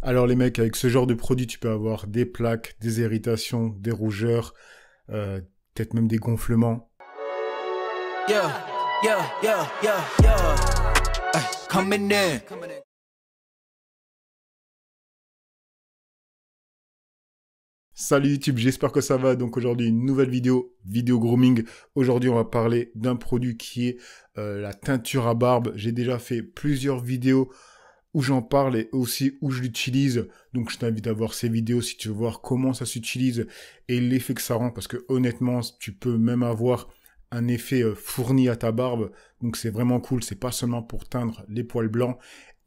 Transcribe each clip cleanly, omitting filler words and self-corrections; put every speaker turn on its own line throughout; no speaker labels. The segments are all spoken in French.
Alors les mecs, avec ce genre de produit, tu peux avoir des plaques, des irritations, des rougeurs, peut-être même des gonflements.
Yeah, yeah, yeah, yeah, yeah. Ay, coming in.
Salut YouTube, j'espère que ça va. Donc aujourd'hui, une nouvelle vidéo grooming. Aujourd'hui, on va parler d'un produit qui est la teinture à barbe. J'ai déjà fait plusieurs vidéos où j'en parle et aussi où je l'utilise. Donc je t'invite à voir ces vidéos si tu veux voir comment ça s'utilise et l'effet que ça rend. Parce que honnêtement, tu peux même avoir un effet fourni à ta barbe. Donc c'est vraiment cool. C'est pas seulement pour teindre les poils blancs.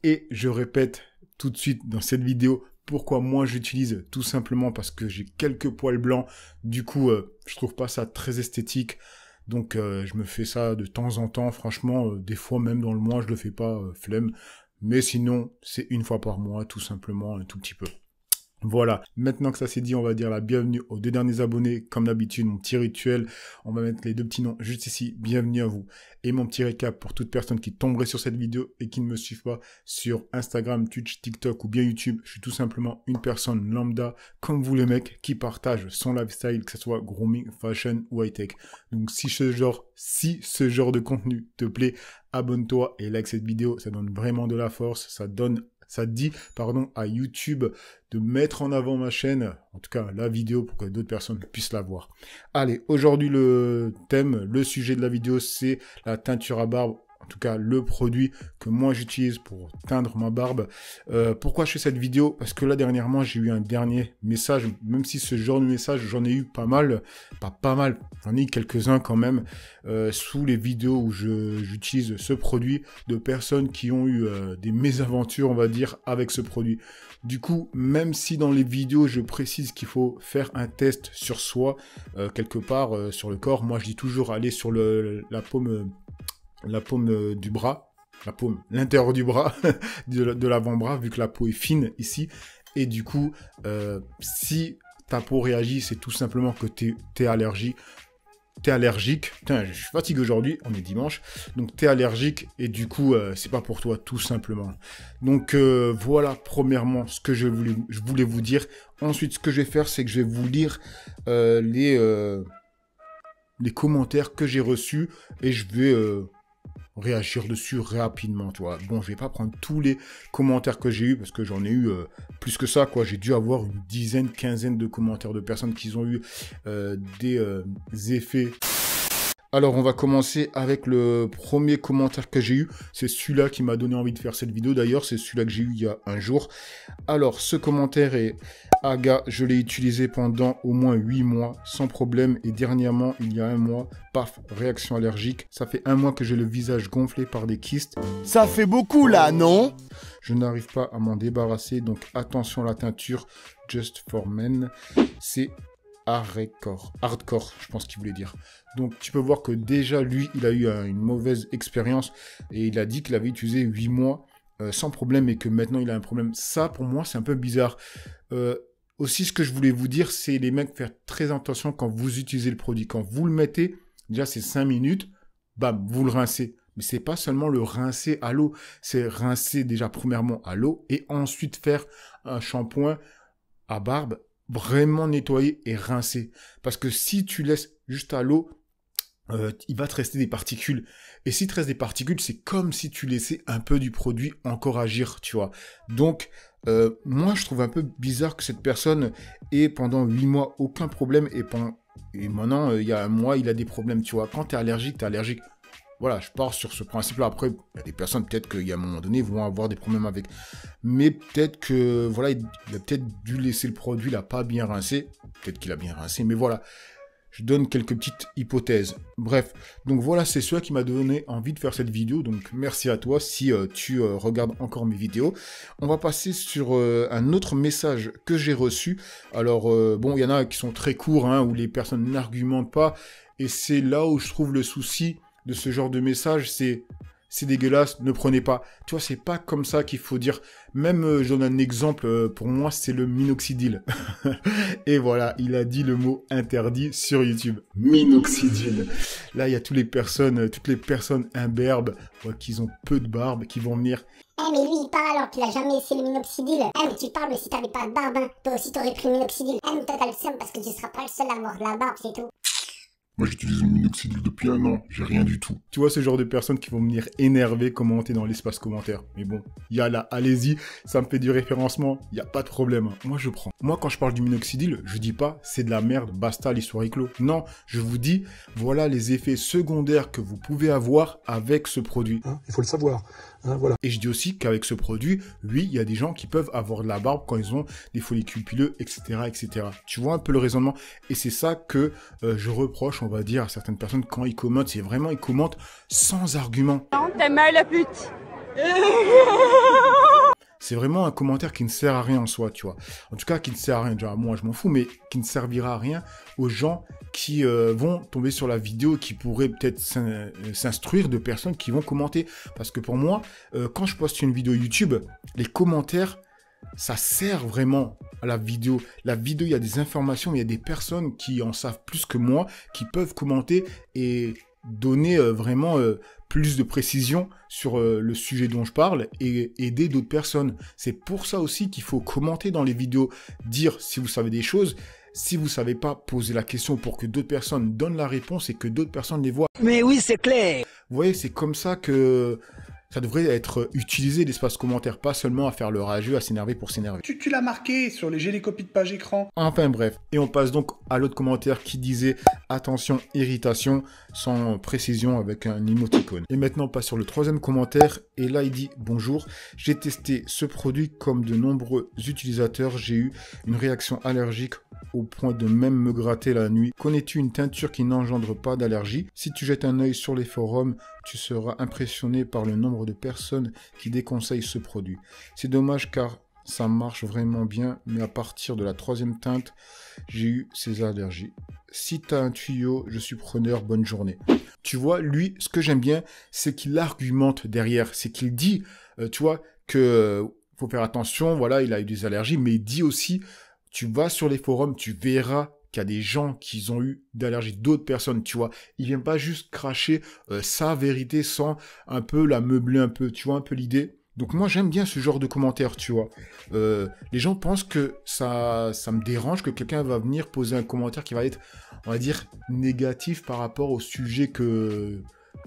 Et je répète tout de suite dans cette vidéo pourquoi moi j'utilise, tout simplement parce que j'ai quelques poils blancs. Du coup, je trouve pas ça très esthétique. Donc je me fais ça de temps en temps. Franchement, des fois même dans le mois, je le fais pas, flemme. Mais sinon, c'est une fois par mois, tout simplement, un tout petit peu. Voilà, maintenant que ça c'est dit, on va dire la bienvenue aux deux derniers abonnés. Comme d'habitude, mon petit rituel, on va mettre les deux petits noms juste ici. Bienvenue à vous. Et mon petit récap pour toute personne qui tomberait sur cette vidéo et qui ne me suit pas sur Instagram, Twitch, TikTok ou bien YouTube. Je suis tout simplement une personne lambda, comme vous les mecs, qui partage son lifestyle, que ce soit grooming, fashion ou high-tech. Donc si ce genre de contenu te plaît, abonne-toi et like cette vidéo. Ça donne vraiment de la force, ça dit à YouTube de mettre en avant ma chaîne, en tout cas la vidéo, pour que d'autres personnes puissent la voir. Allez, aujourd'hui le sujet de la vidéo, c'est la teinture à barbe. En tout cas, le produit que moi j'utilise pour teindre ma barbe. Pourquoi je fais cette vidéo? Parce que là, dernièrement, j'ai eu un dernier message. Même si ce genre de message, j'en ai eu pas mal. Pas mal, j'en ai eu quelques-uns quand même. Sous les vidéos où j'utilise ce produit, de personnes qui ont eu des mésaventures, on va dire, avec ce produit. Du coup, même si dans les vidéos, je précise qu'il faut faire un test sur soi, quelque part sur le corps, moi je dis toujours aller sur la paume du bras, l'intérieur du bras, de l'avant-bras, vu que la peau est fine ici. Et du coup, si ta peau réagit, c'est tout simplement que t'es allergique. Putain, je suis fatigué aujourd'hui, on est dimanche. Donc t'es allergique et du coup, c'est pas pour toi, tout simplement. Donc voilà, premièrement, ce que je voulais vous dire. Ensuite, ce que je vais faire, c'est que je vais vous lire les commentaires que j'ai reçus et je vais réagir dessus rapidement, tu vois. Bon, je vais pas prendre tous les commentaires que j'ai eu parce que j'en ai eu plus que ça, quoi. J'ai dû avoir une dizaine, quinzaine de commentaires de personnes qui ont eu des effets. Alors, on va commencer avec le premier commentaire que j'ai eu. C'est celui-là qui m'a donné envie de faire cette vidéo. D'ailleurs, c'est celui-là que j'ai eu il y a un jour. Alors, ce commentaire est... Aga, je l'ai utilisé pendant au moins 8 mois, sans problème. Et dernièrement, il y a un mois, paf, réaction allergique. Ça fait un mois que j'ai le visage gonflé par des kystes.
Ça fait beaucoup là, non?
Je n'arrive pas à m'en débarrasser. Donc, attention à la teinture Just for Men. C'est... hardcore, je pense qu'il voulait dire. Donc tu peux voir que déjà lui, il a eu une mauvaise expérience et il a dit qu'il avait utilisé 8 mois sans problème et que maintenant il a un problème. Ça, pour moi, c'est un peu bizarre. Aussi, ce que je voulais vous dire, c'est les mecs, faire très attention quand vous utilisez le produit. Quand vous le mettez, déjà c'est 5 minutes, bam, vous le rincez. Mais c'est pas seulement le rincer à l'eau, c'est rincer déjà premièrement à l'eau et ensuite faire un shampoing à barbe, vraiment nettoyer et rincer. Parce que si tu laisses juste à l'eau, il va te rester des particules. Et si te reste des particules, c'est comme si tu laissais un peu du produit encore agir, tu vois. Donc, moi, je trouve un peu bizarre que cette personne ait pendant 8 mois aucun problème et maintenant, il y a un mois, il a des problèmes, tu vois. Quand t'es allergique, t'es allergique. Voilà, je pars sur ce principe-là. Après, il y a des personnes, peut-être qu'il y a un moment donné, vont avoir des problèmes avec. Mais peut-être que, voilà, il a peut-être dû laisser le produit, il n'a pas bien rincé. Peut-être qu'il a bien rincé, mais voilà. Je donne quelques petites hypothèses. Bref, donc voilà, c'est cela qui m'a donné envie de faire cette vidéo. Donc merci à toi si tu regardes encore mes vidéos. On va passer sur un autre message que j'ai reçu. Alors, bon, il y en a qui sont très courts, hein, où les personnes n'argumentent pas. Et c'est là où je trouve le souci de ce genre de message, c'est c'est dégueulasse, ne prenez pas. Tu vois, c'est pas comme ça qu'il faut dire. Même, je donne un exemple, pour moi, c'est le minoxidil. Et voilà, il a dit le mot interdit sur YouTube. Minoxidil. Là, il y a toutes les personnes imberbes, qui ont peu de barbe, qui vont venir.
Eh mais lui il parle alors qu'il a jamais essayé le minoxidil. Eh mais tu parles mais si t'avais pas de barbe, hein. Toi aussi t'aurais pris le minoxidil. Eh mais toi t'as le seum parce que tu seras pas le seul à avoir de la barbe, c'est tout.
Moi, j'utilise le minoxidil depuis 1 an. J'ai rien du tout.
Tu vois, ce genre de personnes qui vont venir énerver, commenter dans l'espace commentaire. Mais bon, il y a là, allez-y, ça me fait du référencement, il n'y a pas de problème. Moi, je prends. Moi, quand je parle du minoxidil, je dis pas, c'est de la merde, basta, l'histoire est clos. Non, je vous dis, voilà les effets secondaires que vous pouvez avoir avec ce produit.
Hein, il faut le savoir. Hein, voilà.
Et je dis aussi qu'avec ce produit, oui, il y a des gens qui peuvent avoir de la barbe quand ils ont des follicules pileux, etc., etc. Tu vois un peu le raisonnement. Et c'est ça que je reproche, on va dire, à certaines personnes quand ils commentent. C'est vraiment, ils commentent sans argument.
Non, t'es mal la pute.
C'est vraiment un commentaire qui ne sert à rien en soi, tu vois. En tout cas, qui ne sert à rien. Déjà, moi, je m'en fous, mais qui ne servira à rien aux gens qui vont tomber sur la vidéo, qui pourraient peut-être s'instruire de personnes qui vont commenter. Parce que pour moi, quand je poste une vidéo YouTube, les commentaires, ça sert vraiment à la vidéo. La vidéo, il y a des informations, il y a des personnes qui en savent plus que moi, qui peuvent commenter et donner vraiment plus de précision sur le sujet dont je parle et aider d'autres personnes. C'est pour ça aussi qu'il faut commenter dans les vidéos, dire si vous savez des choses. Si vous ne savez pas, poser la question pour que d'autres personnes donnent la réponse et que d'autres personnes les voient.
Mais oui, c'est clair.
Vous voyez, c'est comme ça que ça devrait être utilisé, l'espace commentaire, pas seulement à faire le rageux, à s'énerver pour s'énerver.
Tu l'as marqué sur les gélécopies de page écran.
Enfin bref, et on passe donc à l'autre commentaire qui disait « Attention, irritation », sans précision avec un émoticône. Et maintenant on passe sur le troisième commentaire, et là il dit « Bonjour, j'ai testé ce produit comme de nombreux utilisateurs, j'ai eu une réaction allergique au point de même me gratter la nuit. Connais-tu une teinture qui n'engendre pas d'allergie? Si tu jettes un œil sur les forums, tu seras impressionné par le nombre de personnes qui déconseillent ce produit. C'est dommage car ça marche vraiment bien, mais à partir de la 3e teinte, j'ai eu ces allergies. Si tu as un tuyau, je suis preneur, bonne journée. » Tu vois, lui, ce que j'aime bien, c'est qu'il argumente derrière. C'est qu'il dit, tu vois, que faut faire attention, voilà, il a eu des allergies, mais il dit aussi, tu vas sur les forums, tu verras qu'il y a des gens qui ont eu d'allergies, d'autres personnes, tu vois. Il vient pas juste cracher sa vérité sans un peu la meubler un peu, tu vois un peu l'idée. Donc moi j'aime bien ce genre de commentaires, tu vois. Les gens pensent que ça me dérange que quelqu'un va venir poser un commentaire qui va être, on va dire, négatif par rapport au sujet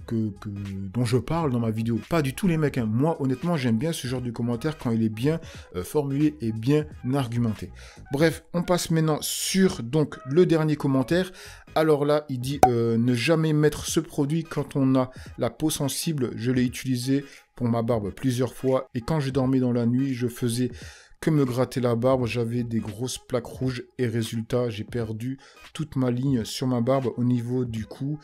dont je parle dans ma vidéo. Pas du tout les mecs, hein. Moi honnêtement j'aime bien ce genre de commentaire quand il est bien formulé et bien argumenté. Bref, on passe maintenant sur donc le dernier commentaire. Alors là il dit ne jamais mettre ce produit quand on a la peau sensible. Je l'ai utilisé pour ma barbe plusieurs fois et quand je dormais dans la nuit je faisais que me gratter la barbe, j'avais des grosses plaques rouges et résultat j'ai perdu toute ma ligne sur ma barbe au niveau du cou.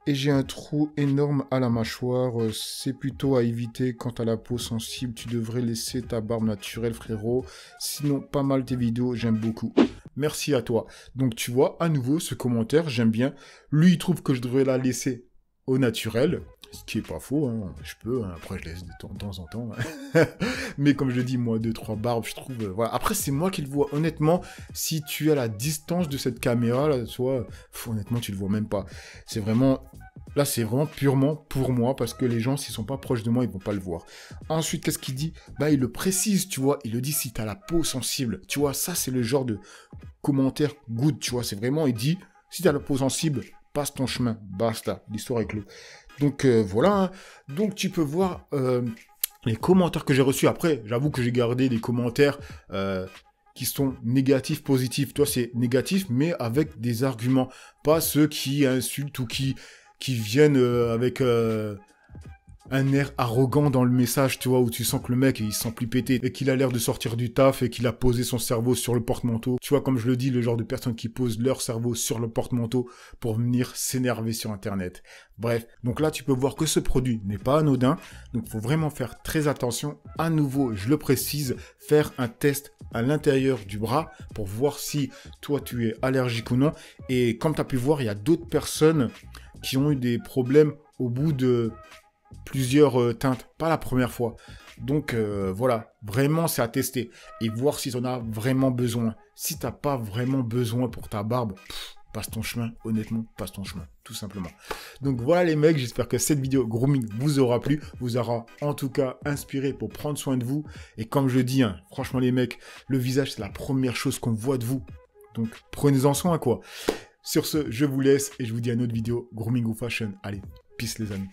Et j'ai un trou énorme à la mâchoire, c'est plutôt à éviter. Quant à la peau sensible, tu devrais laisser ta barbe naturelle, frérot. Sinon, pas mal tes vidéos, j'aime beaucoup. Merci à toi. Donc tu vois, à nouveau, ce commentaire, j'aime bien. Lui, il trouve que je devrais la laisser au naturel, ce qui est pas faux, hein. Je peux, hein. Après je laisse de temps en temps. Hein. Mais comme je dis, moi, 2-3 barbes, je trouve... voilà. Après, c'est moi qui le vois. Honnêtement, si tu es à la distance de cette caméra, là, soit, honnêtement, tu le vois même pas. C'est vraiment... Là, c'est vraiment purement pour moi, parce que les gens, s'ils sont pas proches de moi, ils vont pas le voir. Ensuite, qu'est-ce qu'il dit? Bah, il le précise, tu vois. Il le dit si t'as la peau sensible. Tu vois, ça, c'est le genre de commentaire good, tu vois. C'est vraiment, il dit, si t'as la peau sensible, passe ton chemin. Basta. L'histoire est close. Donc, voilà. Hein. Donc, tu peux voir les commentaires que j'ai reçus. Après, j'avoue que j'ai gardé des commentaires qui sont négatifs, positifs. Toi, c'est négatif, mais avec des arguments. Pas ceux qui insultent ou qui viennent avec un air arrogant dans le message, tu vois, où tu sens que le mec, il se sent plus pété, et qu'il a l'air de sortir du taf, et qu'il a posé son cerveau sur le porte-manteau. Tu vois, comme je le dis, le genre de personnes qui posent leur cerveau sur le porte-manteau pour venir s'énerver sur Internet. Bref, donc là, tu peux voir que ce produit n'est pas anodin, donc il faut vraiment faire très attention. À nouveau, je le précise, faire un test à l'intérieur du bras pour voir si toi, tu es allergique ou non. Et comme tu as pu voir, il y a d'autres personnes qui ont eu des problèmes au bout de plusieurs teintes, pas la première fois. Donc voilà, vraiment c'est à tester et voir si tu en as vraiment besoin. Si tu n'as pas vraiment besoin pour ta barbe, passe ton chemin, honnêtement, passe ton chemin, tout simplement. Donc voilà les mecs, j'espère que cette vidéo grooming vous aura plu, vous aura en tout cas inspiré pour prendre soin de vous. Et comme je dis, hein, franchement les mecs, le visage c'est la première chose qu'on voit de vous. Donc prenez-en soin quoi. Sur ce, je vous laisse et je vous dis à une autre vidéo, grooming ou fashion. Allez, peace les amis.